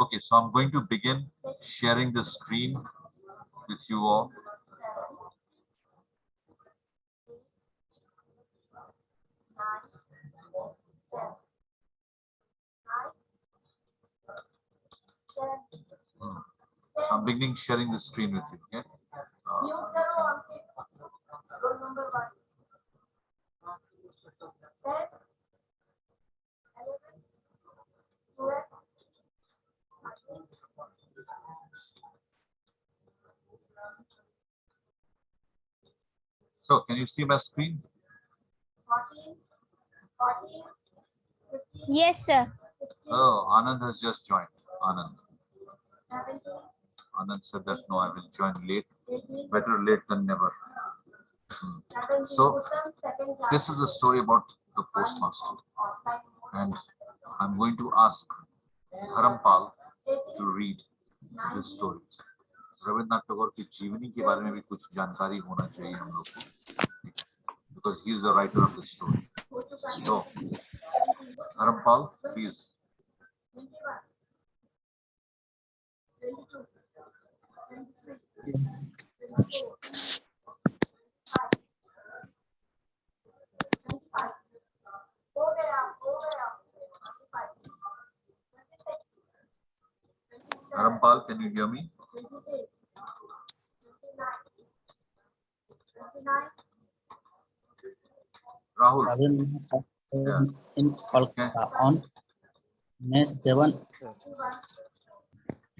Okay, so I'm going to begin sharing the screen with you all. I'm beginning sharing the screen with you. Okay. So can you see my screen? Yes, sir. Oh, Anand has just joined. Anand. Anand said that no, I will join late. Better late than never. So this is a story about the postmaster, and I'm going to ask Dharampal to read this story. Rabindranath Tagore की जीवनी के बारे में भी कुछ जानकारी होना चाहिए हम लोग को, because he is the writer of the story. So, Dharampal, please. Dharampal, can you hear me? Rahul. Yeah. In Kolkata on May 7.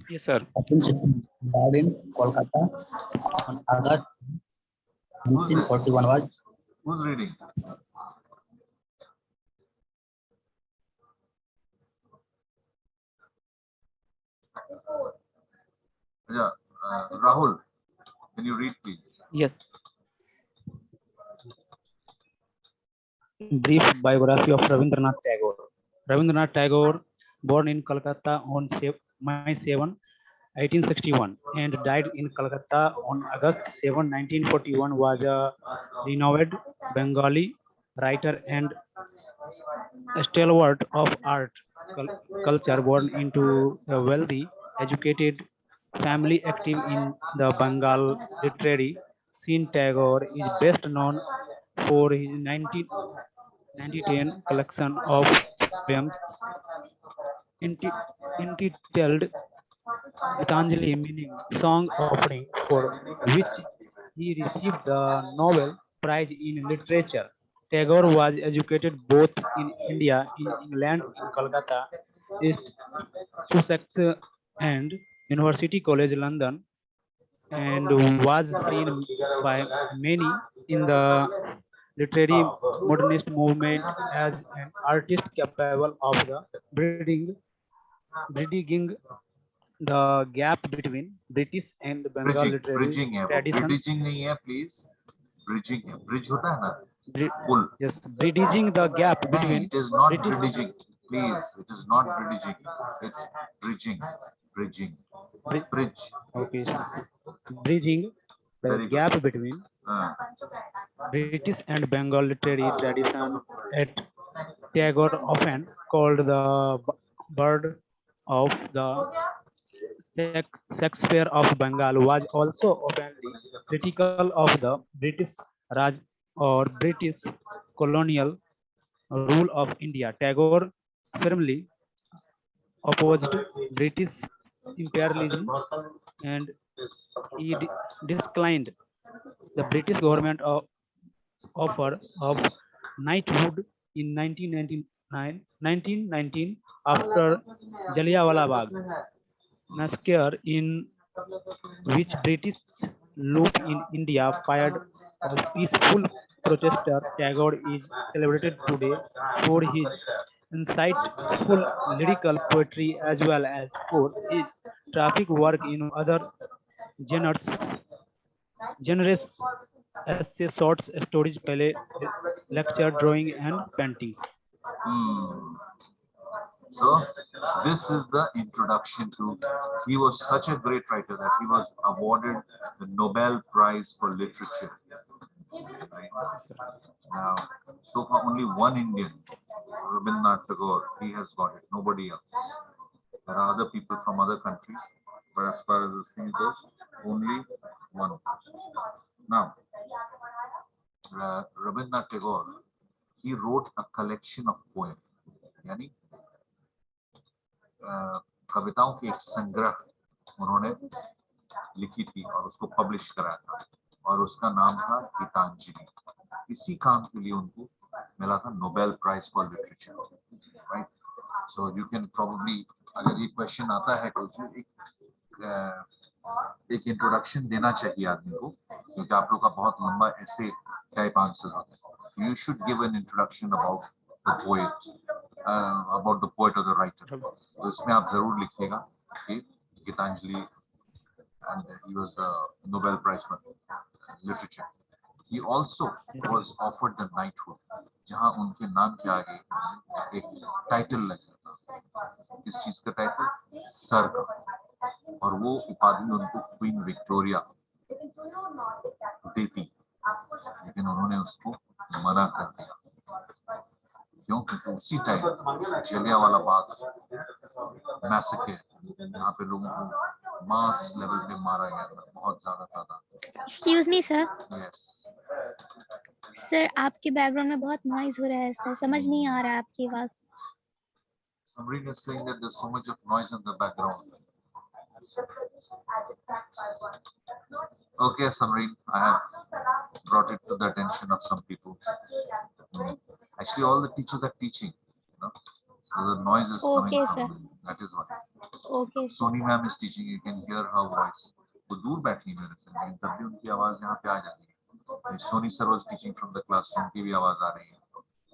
Yes, sir. Died in Kolkata on August 1941 was. Who's reading? Yeah, Rahul, can you read, please? Yes. Brief biography of Rabindranath Tagore. Rabindranath Tagore, born in Calcutta on May 7, 1861, and died in Calcutta on August 7, 1941, was a renowned Bengali writer and stalwart of art culture, born into a wealthy, educated family active in the Bengal literary scene. Tagore is best known for his 1910 collection of poems entitled Gitanjali, meaning song offering, for which he received the Nobel Prize in Literature. Tagore was educated both in India, in England, in Kolkata, East Sussex, and University College London, and was seen by many in the literary modernist movement as an artist capable of the bridging the gap between British and Bengal literary bridging है वो, traditions. bridging नहीं है, please. Bridging है, bridge होता है ना? Pull. Yes, bridging the gap between. It is not British. bridging, please. It is not bridging. It's bridging. Bridging. Bridge. Okay. Bridging the Very gap good. between British and Bengal literary tradition. At Tagore, often called the bird of the Shakespeare of Bengal, was also openly critical of the British Raj or British colonial rule of India. Tagore firmly opposed British imperialism, and he declined the British government offer of knighthood in 1919 after Jallianwala Bagh massacre, in which British loop in India fired of peaceful protester. Tagore is celebrated today for his insightful lyrical poetry as well as for his traffic work in other genres, essay, short stories, play, lecture, drawing, and paintings. So this is the introduction to. He was such a great writer that he was awarded the Nobel Prize for Literature. Right? Now, so far only one Indian, Rabindranath Tagore, he has got it. Nobody else. There are other people from other countries, but as far as the thing goes, only one person. Now, Rabindranath Tagore, he wrote a collection of poems, यानी कविताओं की एक संग्रह उन्होंने लिखी थी और उसको पब्लिश कराया था और उसका नाम था गीतांजलि। इसी काम के लिए उनको मिला था Nobel prize for literature, right? So you can probably, अगर ये क्वेश्चन आता है तो एक इंट्रोडक्शन देना चाहिए आदमी को, क्योंकि आप लोग का बहुत लंबा ऐसे टाइप आंसर होता है। You should give an introduction about the poet, about the poet और द राइटर। तो इसमें आप जरूर लिखिएगा कि Geetanjali and he was a Nobel Prize for literature. He also was offered the knighthood, जहाँ उनके नाम के आगे एक टाइटल लगा था। किस चीज का टाइटल? सर का। और वो उपाधि उनको क्वीन विक्टोरिया देती, लेकिन उन्होंने उसको मना कर दिया। क्यों? क्योंकि उसी टाइम जलियांवाला बाग मैसेकर, यहाँ पे लोगों को मास लेवल पे मारा गया था, बहुत ज्यादा तादाद। Excuse me sir. Yes, sir आपके बैकग्राउंड में बहुत नॉइज हो रहा है सर, समझ नहीं आ रहा है आपकी आवाज। Samreen is saying that there's so much of noise in the background. Okay, Samreen, I have brought it to the attention of some people. Actually, all the teachers are teaching, you know, so the noise is Okay, coming sir. from them. That is why. Okay sir. Sony ma'am is teaching, you can hear her voice. वो दूर बैठी मेरे से, लेकिन तब भी उनकी आवाज यहाँ पे आ जाती है। Sony sir was teaching from the class, उनकी भी आवाज आ रही है।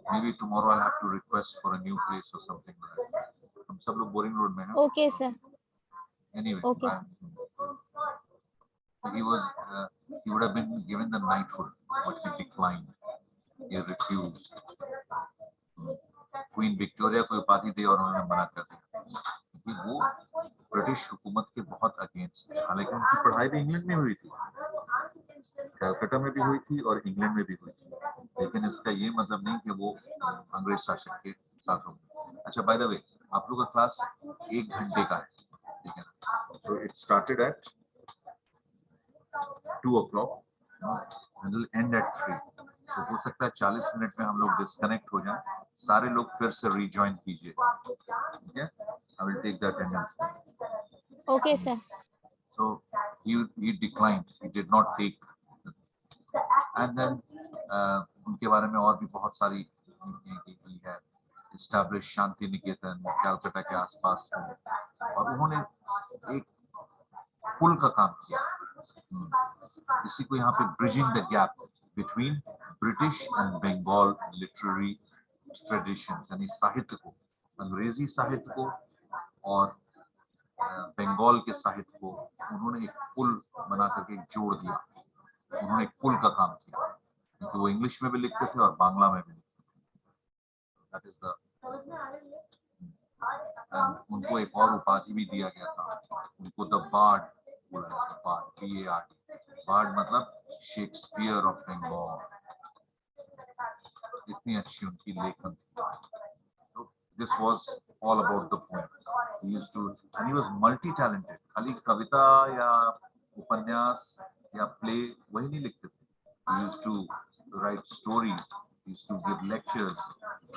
Maybe tomorrow I'll have to request for a new place or something like that. हम सब लोग बोरिंग रोड में हैं। Okay sir. Anyway, Okay, he would have been given the knighthood, but he declined. He refused. Queen Victoria को उपाधि दी और उन्होंने मना कर दिया, क्योंकि वो ब्रिटिश हुकूमत के बहुत अगेंस्ट थे। हालांकि उनकी पढ़ाई भी इंग्लैंड में हुई थी, कलकत्ता में भी हुई थी और इंग्लैंड में भी हुई थी, लेकिन इसका ये मतलब नहीं कि वो अंग्रेज शासन के साथ होंगे। अच्छा, बाय द वे, आप लोग का क्लास 1 घंटे का है, ठीक है? So it started at 2 o'clock and will end at 3. तो हो सकता है 40 मिनट में हम लोग डिस्कनेक्ट हो जाएं, सारे लोग फिर से रिजॉइन कीजिए, ठीक है? I will take the attendance. Okay sir. So he declined, he did not take, and then उनके बारे में और भी बहुत सारी की है, एस्टैब्लिश शांति निकेतन कलकत्ता के आसपास, और उन्होंने एक पुल का काम किया। इसी को यहाँ पे bridging the gap between British and Bengal literary traditions, यानी साहित्य को, अंग्रेजी साहित्य को और बंगाल के साहित्य को उन्होंने एक पुल बना करके जोड़ दिया। उन्होंने एक पुल का काम किया, क्योंकि वो इंग्लिश में भी लिखते थे और बांग्ला में भी लिखते थे। That is the, उनको एक और उपाधि भी दिया गया था, उनको द बार्ड बोला जाता, बार्ड, BARD, बार्ड मतलब शेक्सपियर ऑफ बंगाल। इतनी अच्छी उनकी लेखन थी। This was all about the poem. He used to, and he was multi-talented. खाली कविता या उपन्यास या प्ले वही नहीं लिखते थे। He used to write stories. He used to give lectures.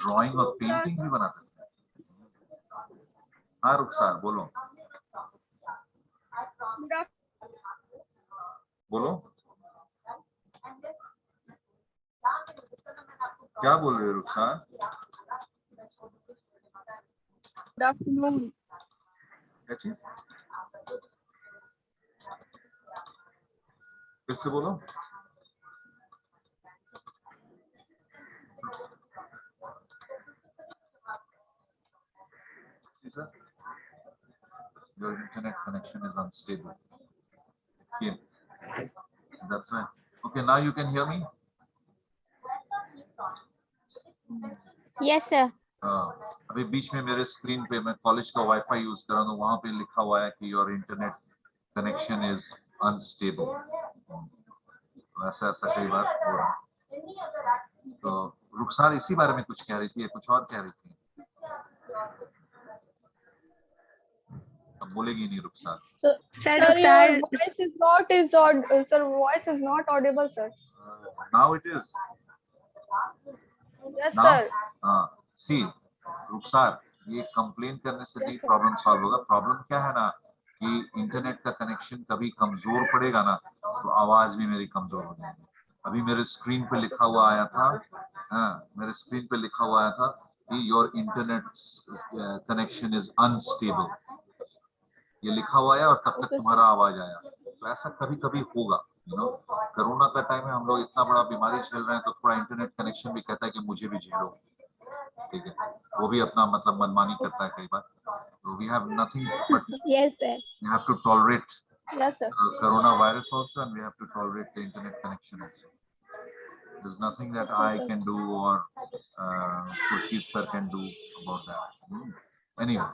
Drawing और painting भी बनाते थे। हाँ रुखसार, बोलो बोलो, क्या बोल रहे हो रुखसार? Good afternoon. क्या चीज? फिर से बोलो। Sir, your internet connection is unstable. Okay, that's right. Okay, now you can hear me. Yes sir. अभी बीच में मेरे स्क्रीन पे मैं कॉलेज का वाईफाई यूज कर रहा हूँ, वहां पे लिखा हुआ है कि your internet connection is unstable. ऐसा ऐसा कई बार हो रहा है। तो रुखसार इसी बारे में कुछ कह रही थी या कुछ और कह रही थी? बोलेगी नहीं रुखसार. Sir, Sir, your Rukhsar, voice is not audible, sir. Now it is. Yes, Now, sir. see, रुखसार, ये कंप्लेन करने से नहीं Yes, sir. प्रॉब्लम सॉल्व होगा. प्रॉब्लम क्या है ना कि इंटरनेट का कनेक्शन कभी कमजोर पड़ेगा ना तो आवाज भी मेरी कमजोर हो जाएगी. अभी मेरे स्क्रीन पे लिखा हुआ आया था, मेरे स्क्रीन पे लिखा हुआ आया था कि your internet connection is unstable. ये लिखा हुआ है और तब तक Okay, sir. तुम्हारा आवाज आया. तो ऐसा कभी कभी होगा. कोरोना का टाइम है, हम लोग इतना बड़ा बीमारी झेल रहे हैं तो थोड़ा इंटरनेट कनेक्शन भी कहता है कि मुझे भी झेलो. ठीक है, वो भी अपना मतलब मनमानी करता है कई बार. तो we have nothing but yes, sir. we have to tolerate Yes, sir. coronavirus also, and we have to tolerate the internet connection also. There's nothing that Okay, I sir. can do or Khurshid sir can do about that. Anyway,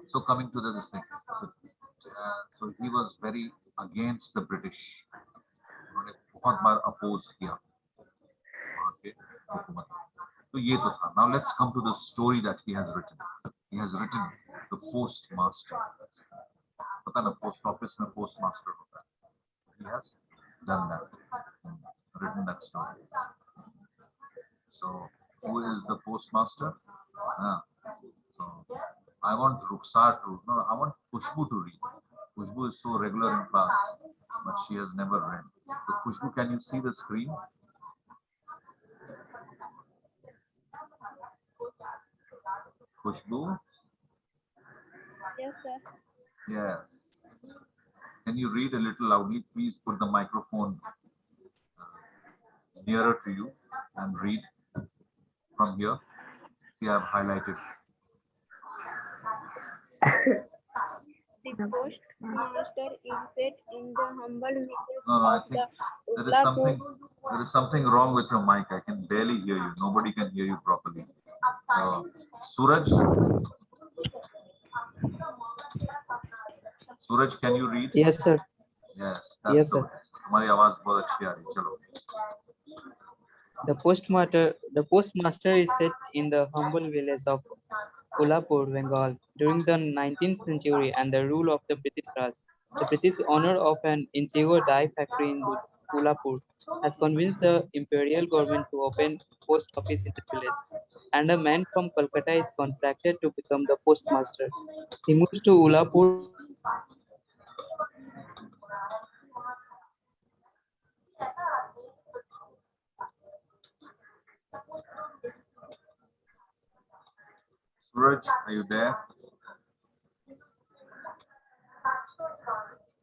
so coming to this thing, so he was very against the British. उन्होंने बहुत बार oppose किया वहाँ के हुकूमत. तो ये तो था. Now let's come to the story that he has written. He has written the postmaster. पता ना पोस्ट ऑफिस में पोस्ट मास्टर होता है. He has done that, written that story. So who is the postmaster? So I want Rukhsar to, no, I want Khushbu to read. Khushbu is so regular in class, but she has never read. So Khushbu, can you see the screen? Khushbu? Yes, sir. Yes. Can you read a little loudly? Please put the microphone nearer to you and read from here. See, I have highlighted. The postmaster is set in the humble village No, I of think the there is something wrong with your mic. I can barely hear you. Nobody can hear you properly. Suraj, Suraj, can you read? Yes, sir. Yes, that's Yes, the sir. way. तुम्हारी आवाज बहुत अच्छी आ रही है. चलो. The postmaster is set in the humble village of Kolhapur, Bengal, during the 19th century and the rule of the British Raj. The British owner of an indigo dye factory in Kolhapur has convinced the imperial government to open post office in the village, and a man from Kolkata is contracted to become the postmaster. He moves to Kolhapur. Suraj, are you there?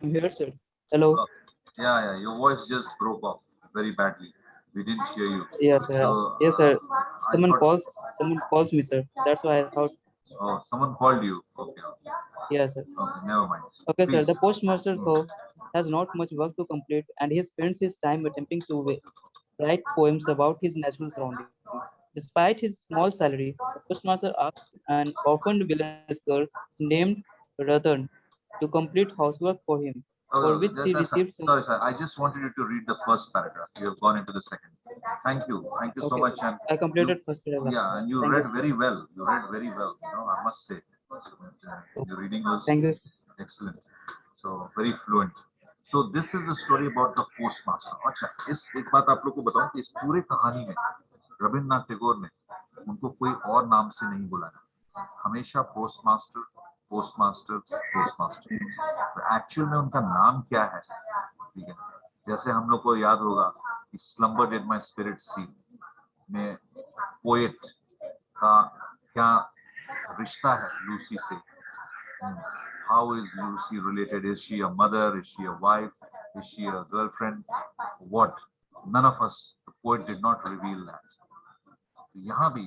I'm here, sir. Hello. Yeah. Your voice just broke off very badly. We didn't hear you. Yes, sir. So, Yes, sir. I Someone thought- calls me, sir. That's why I thought. Oh, someone called you. Okay. Yes, sir. Okay, never mind. Okay, sir. Please. The postmaster, though, has not much work to complete, and he spends his time attempting to write poems about his natural surroundings. Despite his small salary, the postmaster asks an orphaned village girl named Ratan to complete housework for him, for which he receives some. Sorry, I just wanted you to read the first paragraph. You have gone into the second. Thank you so Okay, much. And I completed first paragraph. yeah, and you Thank read you, sir. very well. You read very well. I must say, your reading was Thank you, sir. excellent. So very fluent. So this is the story about the postmaster. अच्छा, इस एक बात आप लोग को बताऊं कि इस पूरे कहानी में रविन्द्रनाथ टैगोर ने उनको कोई और नाम से नहीं बुलाया. हमेशा पोस्टमास्टर पोस्टमास्टर पोस्टमास्टर. तो एक्चुअल में उनका नाम क्या है? ठीक है, जैसे हम लोग को याद होगा कि स्लम्बर डिड माय स्पिरिट सी में पोएट का क्या रिश्ता है लूसी से. How is Lucy related? Is she a mother? Is she a wife? Is she a girlfriend? What? None of us, the poet did not reveal that. यहाँ भी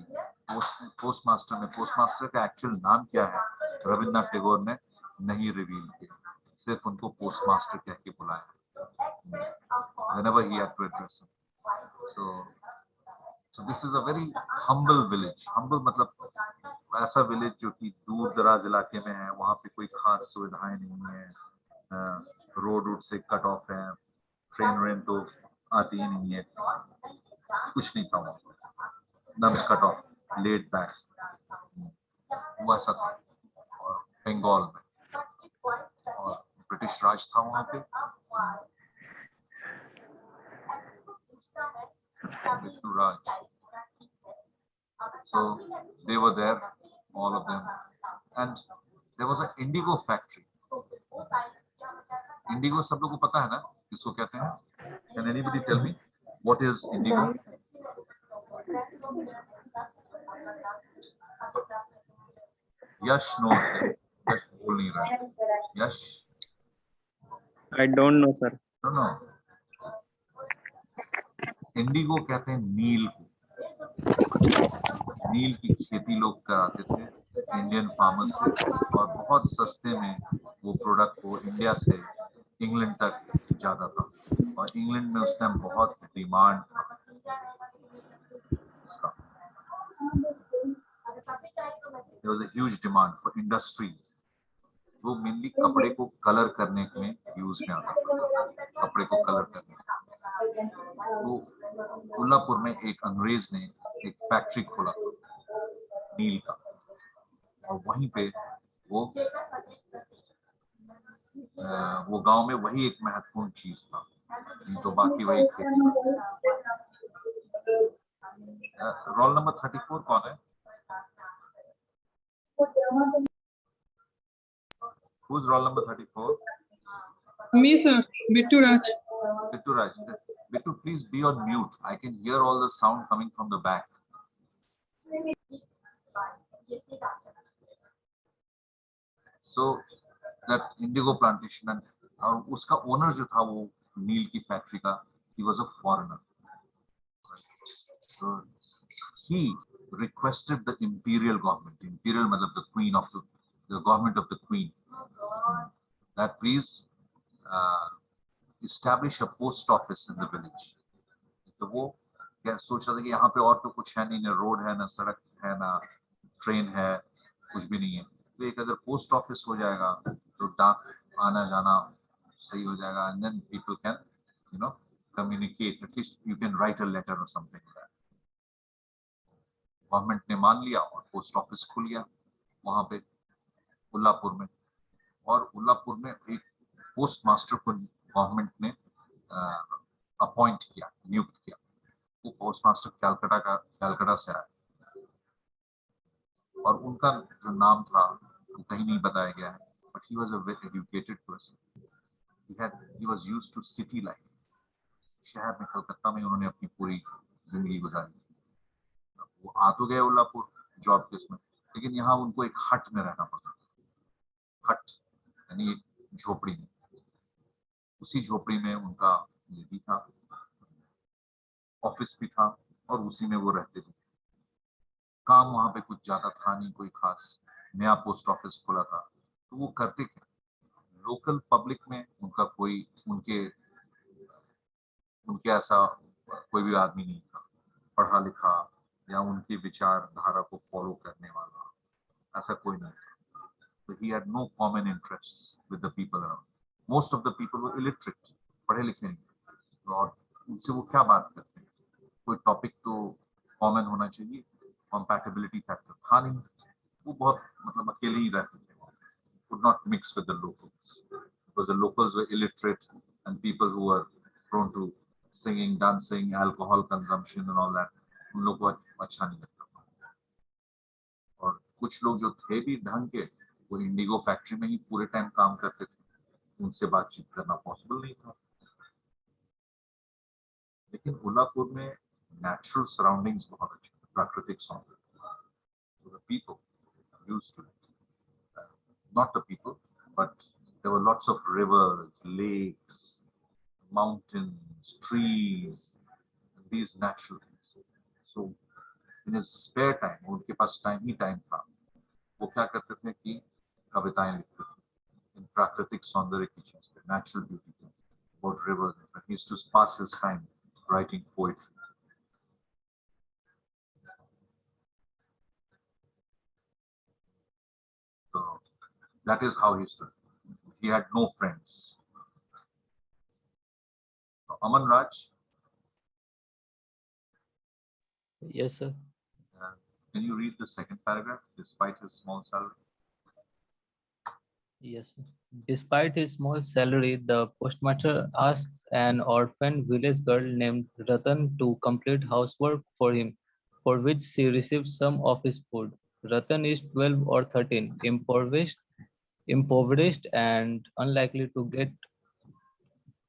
postmaster में postmaster का एक्चुअल नाम क्या है रविन्द्रनाथ टैगोर ने नहीं रिवील किया. सिर्फ उनको पोस्टमास्टर कह के बुलाया. Whenever he had to address him. So this is a very humble village. Humble मतलब ऐसा विलेज जो कि दूर दराज इलाके में है. वहाँ पे कोई खास सुविधाएं नहीं है. रोड से कट ऑफ है. ट्रेन तो आती ही नहीं है. कुछ नहीं था वहाँ. None cut off, laid back. वो ऐसा था. और बंगाल में, और ब्रिटिश राज था वहां पे। Raj. So they were there, all of them, and there was an indigo factory. Indigo सब लोगों को पता है ना किसको कहते हैं? Can anybody tell me what is indigo? Yash knows. Yash बोल नहीं रहा है. Yash? I don't know, sir. No. Indigo कहते हैं नील को। नील की खेती लोग कराते थे इंडियन फार्मर से, और बहुत सस्ते में वो प्रोडक्ट को इंडिया से इंग्लैंड तक जाता था, और इंग्लैंड में उस टाइम बहुत डिमांड था इसका। There was a huge demand for industries. वो मेनली कपड़े को कलर करने में यूज में आता था, कपड़े को कलर करने में। तो कोल्हापुर में एक अंग्रेज ने एक फैक्ट्री खोला नील का, और वहीं पे वो गांव में वही एक महत्वपूर्ण चीज था, नहीं तो बाकी वही खेती। रोल नंबर 34 कौन है? Who's roll number 34? Me, sir. Bittu Raj. Bittu Raj. Bittu, please be on mute. I can hear all the sound coming from the back. So that indigo plantation, and उसका owner जो था वो नील की factory का, he was a foreigner. So he requested the imperial government, imperial मतलब the queen of the government of the queen, that please establish a post office in the village. तो वो क्या सोच रहा था कि यहाँ पे और तो कुछ है नहीं, ना रोड है, ना सड़क है, ना ट्रेन है, कुछ भी नहीं है, तो एक अगर पोस्ट ऑफिस हो जाएगा तो डाक आना जाना सही हो जाएगा, and then people can, you know, communicate, at least you can write a letter or something like that. Government ने मान लिया और पोस्ट ऑफिस खुल गया वहां पे उल्लापुर में, और उल्लापुर में एक पोस्ट मास्टर को गवर्नमेंट ने अपॉइंट किया, नियुक्त किया। वो पोस्ट मास्टर कलकत्ता से आया, और उनका जो नाम था वो कहीं नहीं बताया गया है, but he was a very educated person. he was used to city life. शहर में कलकत्ता में उन्होंने अपनी पूरी जिंदगी गुजारी। वो आ तो गए उल्लापुर जॉब के इसमें, लेकिन यहाँ उनको एक हट में रहना पड़ा। हट यानी एक झोपड़ी में, उसी झोपड़ी में उनका ये भी था, ऑफिस भी था, और उसी में वो रहते थे। काम वहां पे कुछ ज्यादा था नहीं, कोई खास, नया पोस्ट ऑफिस खुला था, तो वो करते क्या, लोकल पब्लिक में उनका कोई उनके ऐसा कोई भी आदमी नहीं था पढ़ा लिखा या उनकी विचारधारा को फॉलो करने वाला, ऐसा कोई नहीं था। तो he had no common interests with the people around. Most of the people were illiterate, पढ़े लिखे नहीं, और उनसे वो क्या बात करते हैं, कोई टॉपिक तो कॉमन होना चाहिए, compatibility factor था नहीं, वो बहुत मतलब अकेले ही रहते थे, could not mix with the locals because the locals were illiterate and people who were prone to singing, dancing, alcohol consumption and all that, उन लोग को अच्छा नहीं लगता था। और कुछ लोग जो थे भी ढंग के, वो इंडिगो फैक्ट्री में ही पूरे टाइम काम करते थे, उनसे बातचीत करना पॉसिबल नहीं था। लेकिन उल्लापुर में नेचुरल सराउंडिंग्स बहुत अच्छे, प्राकृतिक सौंदर्य, so the people used to it. Not the people, but there were lots of rivers, lakes, mountains, trees, these natural things. So in his spare time, उनके पास टाइम ही टाइम था, वो क्या करते थे कि कविताएं लिखते थे इन प्राकृतिक सौंदर्य की चीज पे, नेचुरल ब्यूटी पे, about rivers. He used to pass his time writing poetry. So that is how he stood. He had no friends. So, Aman Raj. Yes, sir. Can you read the second paragraph? Despite his small salary. Yes. Despite his small salary, the postmaster asks an orphan village girl named Ratan to complete housework for him, for which she receives some of his food. Ratan is 12 or 13, impoverished and unlikely to get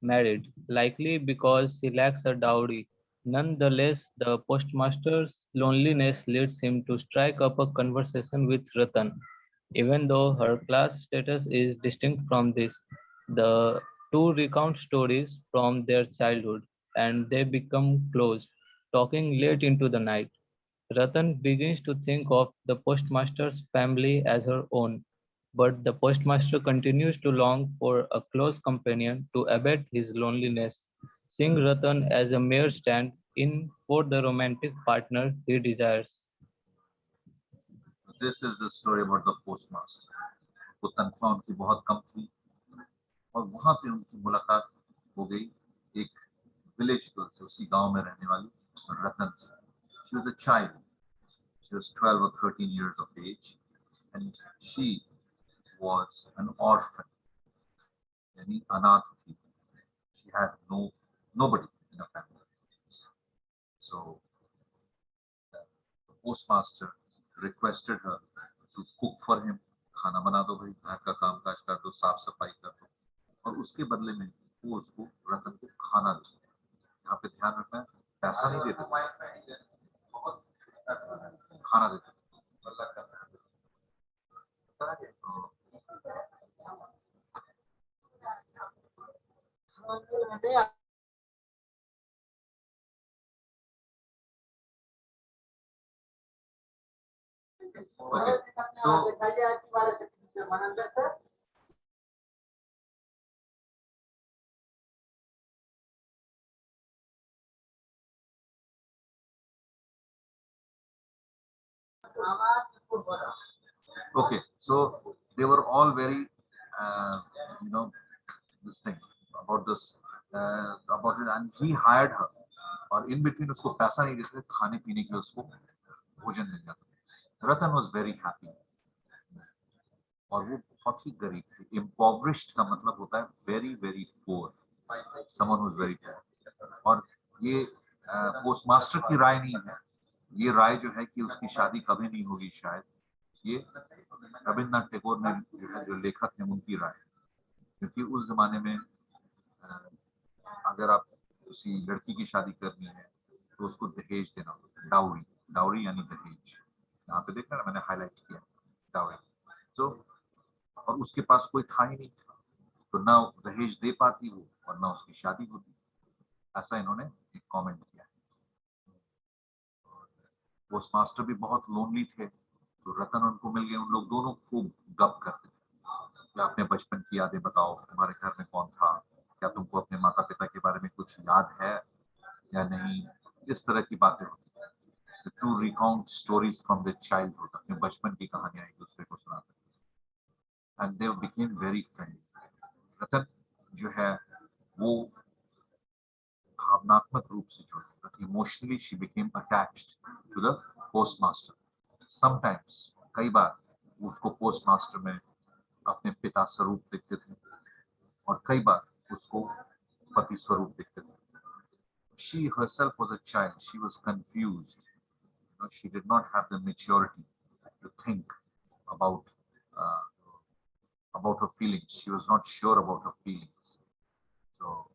married, likely because she lacks a dowry. Nonetheless, the postmaster's loneliness leads him to strike up a conversation with Ratan. Even though her class status is distinct from this, the two recount stories from their childhood and they become close, talking late into the night. Ratan begins to think of the postmaster's family as her own, but the postmaster continues to long for a close companion to abate his loneliness, seeing Ratan as a mere stand in for the romantic partner he desires. This is the story about the postmaster. वो तनख्वाह उनकी बहुत कम थी और वहां पे उनकी मुलाकात हो गई एक विलेज गर्ल से, उसी गांव में रहने वाली रतन से. She was a child. She was 12 or 13 years of age, and she was an orphan. यानी अनाथ थी. She had nobody in her family. So the postmaster requested her to cook for him. खाना बना दो भाई, घर का काम काज कर दो, साफ सफाई कर दो, और उसके बदले में वो उसको रतन को खाना दे. यहाँ पे ध्यान रखना है, पैसा नहीं देते, खाना देते. Okay, so okay, so they were all very, you know, this thing about this, about it, and he hired her. और in between उसको पैसा नहीं देते थे, खाने पीने के लिए उसको भोजन मिल जाता. रतन was very happy. और वो बहुत ही गरीब थी. Impoverished का मतलब होता है very very poor, someone who is very poor. और ये पोस्टमास्टर की राय नहीं है, ये राय जो है कि उसकी शादी कभी नहीं होगी शायद, ये रविन्द्रनाथ टैगोर ने जो है, जो लेखक हैं, उनकी राय. क्योंकि उस जमाने में अगर आप किसी लड़की की शादी करनी है तो उसको दहेज देना होता है. डाउरी, डाउरी यानी दहेज. यहाँ पे देखना, मैंने हाईलाइट किया डाउरी. तो और उसके पास कोई था ही नहीं, तो ना दहेज दे पाती वो और ना उसकी शादी होती. ऐसा इन्होंने एक कमेंट किया. पोस्टमास्टर भी बहुत लोनली थे, तो रतन उनको मिल गए. उन लोग दोनों खूब गप करते थे कि अपने बचपन की यादें बताओ, तुम्हारे घर में कौन था, क्या तुमको अपने माता पिता के बारे में कुछ याद है या नहीं, इस तरह की बातें होती. To recount stories from the childhood, अपने बचपन की कहानियां एक दूसरे को सुनाते. And they became very friendly. Ratan जो है वो भावनात्मक रूप से जुड़ी, but emotionally she became attached to the postmaster. Sometimes, कई बार वो उसको पोस्टमास्टर में अपने पिता स्वरूप दिखते थे और कई बार उसको पति स्वरूप दिखते थे. She herself was a child. She was confused. You know, she did not have the maturity to think about uh, about her feelings. She was not sure about her feelings. So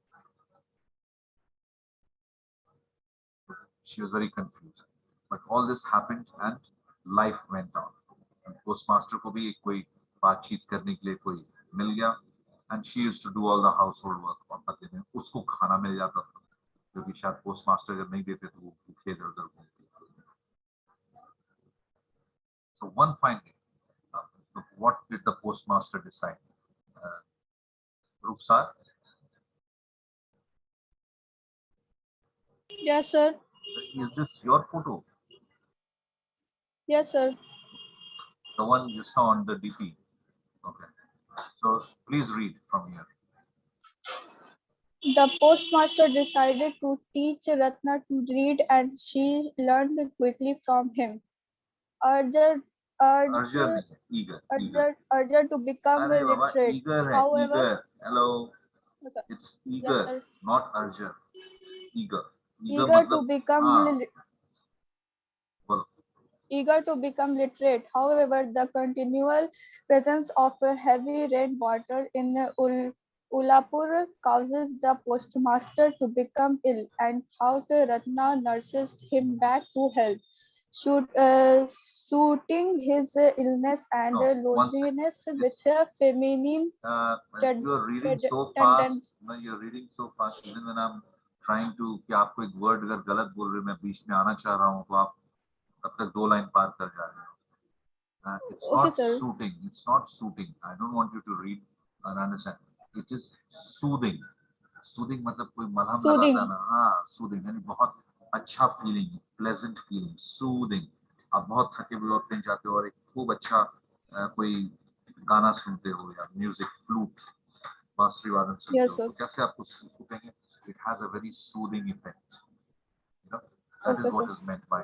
she was very confused. But all this happened and life went on. Postmaster को भी कोई बातचीत करने के लिए कोई मिल गया, and she used to do all the household work. और पति ने उसको खाना मिल जाता था, क्योंकि शायद पोस्टमास्टर अगर नहीं देते तो वो भूखे इधर-उधर घूमती. So one fine day, what did the postmaster decide? Rukhsar? Yes, sir. Is this your photo? Yes, sir. The one you saw on the DP? Okay. So please read from here. The postmaster decided to teach Ratna to read, and she learned quickly from him. अर्जर urge, नहीं है, eager. urge to become अरे बाबा literate. eager है, However, eager. Hello, yes, sir. it's Yes, eager, sir. not urger. Eager. Eager Eager to मतलब become हाँ बोलो. eager to become literate. However, the continual presence of heavy rainwater in Ullaipur causes the postmaster to become ill, and thought Ratna nurses him back to health, suiting his illness and No, one second. loneliness with It's a feminine you're reading so tendency. fast. No, you're reading so fast. Even when I'm trying to कि आपको एक word अगर गलत बोल रहे मैं बीच में आना चाह रहा हूँ तो आप तब तक 2 लाइन पार कर जा रहे हो. It's Okay, not sir. suiting. It's not suiting. I don't want you to read and understand. It is soothing. Soothing मतलब कोई मलहम लगाता Soothing. है ना. हाँ, soothing यानी बहुत अच्छा feeling, pleasant feeling, soothing. आप बहुत थके हुए लौटने जाते हो और एक खूब अच्छा कोई गाना सुनते हो या म्यूजिक फ्लूट बांसुरी वादन सुनते Yes, हो sir. तो कैसे आप उसको कहेंगे? It has a very soothing effect. You know, that Okay, is what sir. is meant by